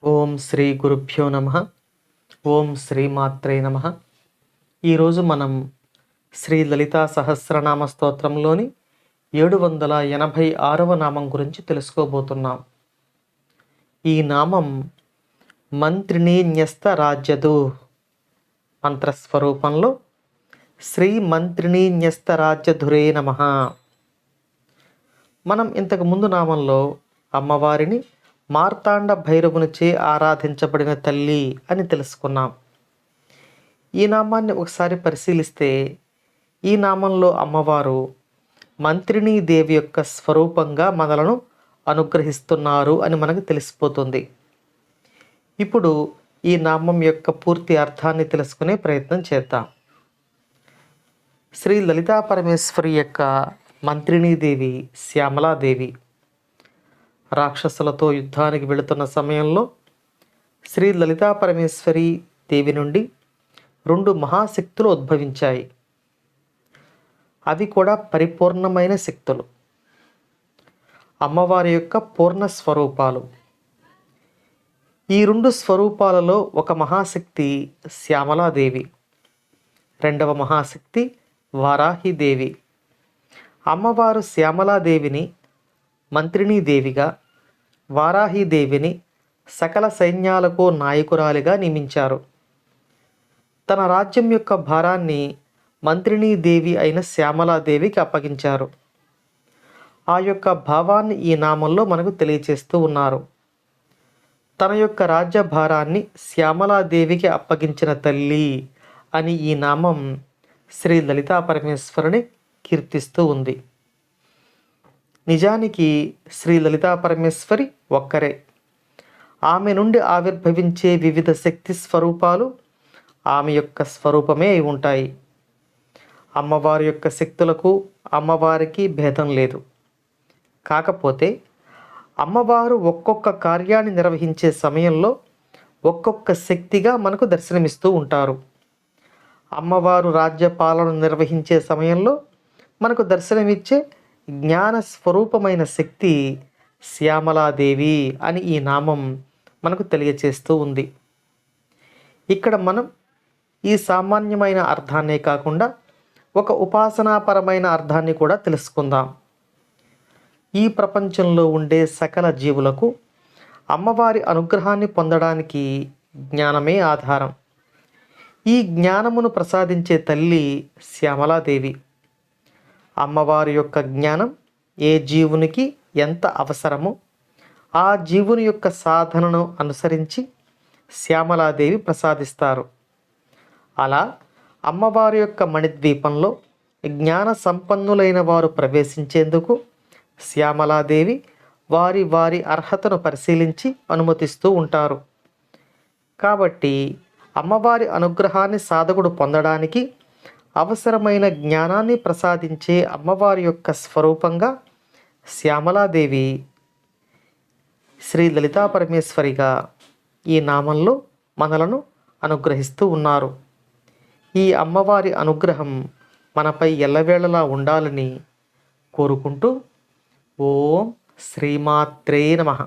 ఓం శ్రీ గురుభ్యో నమ. ఓం శ్రీమాత్రే నమ. ఈరోజు మనం శ్రీ లలితా సహస్రనామ స్తోత్రంలోని 786వ నామం గురించి తెలుసుకోబోతున్నాం. ఈ నామం మంత్రిణీ న్యస్త రాజ్యదు మంత్రస్వరూపంలో శ్రీ మంత్రిణీ న్యస్త రాజ్యధురే నమః. మనం ఇంతకు ముందు నామంలో అమ్మవారిని మార్తాండ భైరవునిచే ఆరాధించబడిన తల్లి అని తెలుసుకున్నాం. ఈ నామాన్ని ఒకసారి పరిశీలిస్తే ఈ నామంలో అమ్మవారు మంత్రిణీ దేవి యొక్క స్వరూపంగా మనలను అనుగ్రహిస్తున్నారు అని మనకు తెలిసిపోతుంది. ఇప్పుడు ఈ నామం యొక్క పూర్తి అర్థాన్ని తెలుసుకునే ప్రయత్నం చేద్దాం. శ్రీ లలితా పరమేశ్వరి యొక్క మంత్రిణీ దేవి శ్యామలాదేవి రాక్షసులతో యుద్ధానికి వెళుతున్న సమయంలో శ్రీ లలితా పరమేశ్వరి దేవి నుండి 2 మహాశక్తులు ఉద్భవించాయి. అవి కూడా పరిపూర్ణమైన శక్తులు, అమ్మవారి యొక్క పూర్ణ స్వరూపాలు. ఈ 2 స్వరూపాలలో ఒక మహాశక్తి శ్యామలాదేవి, రెండవ మహాశక్తి వారాహిదేవి. అమ్మవారు శ్యామలాదేవిని మంత్రిణీ దేవిగా, వారాహిదేవిని సకల సైన్యాలకు నాయకురాలిగా నియమించారు. తన రాజ్యం యొక్క భారాన్ని మంత్రిణీ దేవి అయిన శ్యామలాదేవికి అప్పగించారు. ఆ యొక్క భావాన్ని ఈ నామంలో మనకు తెలియచేస్తూ ఉన్నారు. తన యొక్క రాజ్య భారాన్ని శ్యామలాదేవికి అప్పగించిన తల్లి అని ఈ నామం శ్రీ లలితా పరమేశ్వరుని కీర్తిస్తూ ఉంది. నిజానికి శ్రీ లలితా పరమేశ్వరి ఒక్కరే. ఆమె నుండి ఆవిర్భవించే వివిధ శక్తి స్వరూపాలు ఆమె యొక్క స్వరూపమే అయి ఉంటాయి. అమ్మవారి యొక్క శక్తులకు అమ్మవారికి భేదం లేదు. కాకపోతే అమ్మవారు ఒక్కొక్క కార్యాన్ని నిర్వహించే సమయంలో ఒక్కొక్క శక్తిగా మనకు దర్శనమిస్తూ ఉంటారు. అమ్మవారు రాజ్యపాలన నిర్వహించే సమయంలో మనకు దర్శనమిచ్చే జ్ఞాన స్వరూపమైన శక్తి శ్యామలాదేవి అని ఈ నామం మనకు తెలియచేస్తూ ఉంది. ఇక్కడ మనం ఈ సామాన్యమైన అర్థాన్నే కాకుండా ఒక ఉపాసనాపరమైన అర్థాన్ని కూడా తెలుసుకుందాం. ఈ ప్రపంచంలో ఉండే సకల జీవులకు అమ్మవారి అనుగ్రహాన్ని పొందడానికి జ్ఞానమే ఆధారం. ఈ జ్ఞానమును ప్రసాదించే తల్లి శ్యామలాదేవి. అమ్మవారి యొక్క జ్ఞానం ఏ జీవునికి ఎంత అవసరమో ఆ జీవుని యొక్క సాధనను అనుసరించి శ్యామలాదేవి ప్రసాదిస్తారు. అలా అమ్మవారి యొక్క మణిద్వీపంలో జ్ఞాన సంపన్నులైన వారు ప్రవేశించేందుకు శ్యామలాదేవి వారి వారి అర్హతను పరిశీలించి అనుమతిస్తూ ఉంటారు. కాబట్టి అమ్మవారి అనుగ్రహాన్ని సాధకుడు పొందడానికి అవసరమైన జ్ఞానాన్ని ప్రసాదించే అమ్మవారి యొక్క స్వరూపంగా శ్యామలాదేవి శ్రీ లలితా పరమేశ్వరిగా ఈ నామంలో మనలను అనుగ్రహిస్తూ ఉన్నారు. ఈ అమ్మవారి అనుగ్రహం మనపై ఎల్లవేళలా ఉండాలని కోరుకుంటూ ఓం శ్రీమాత్రే నమః.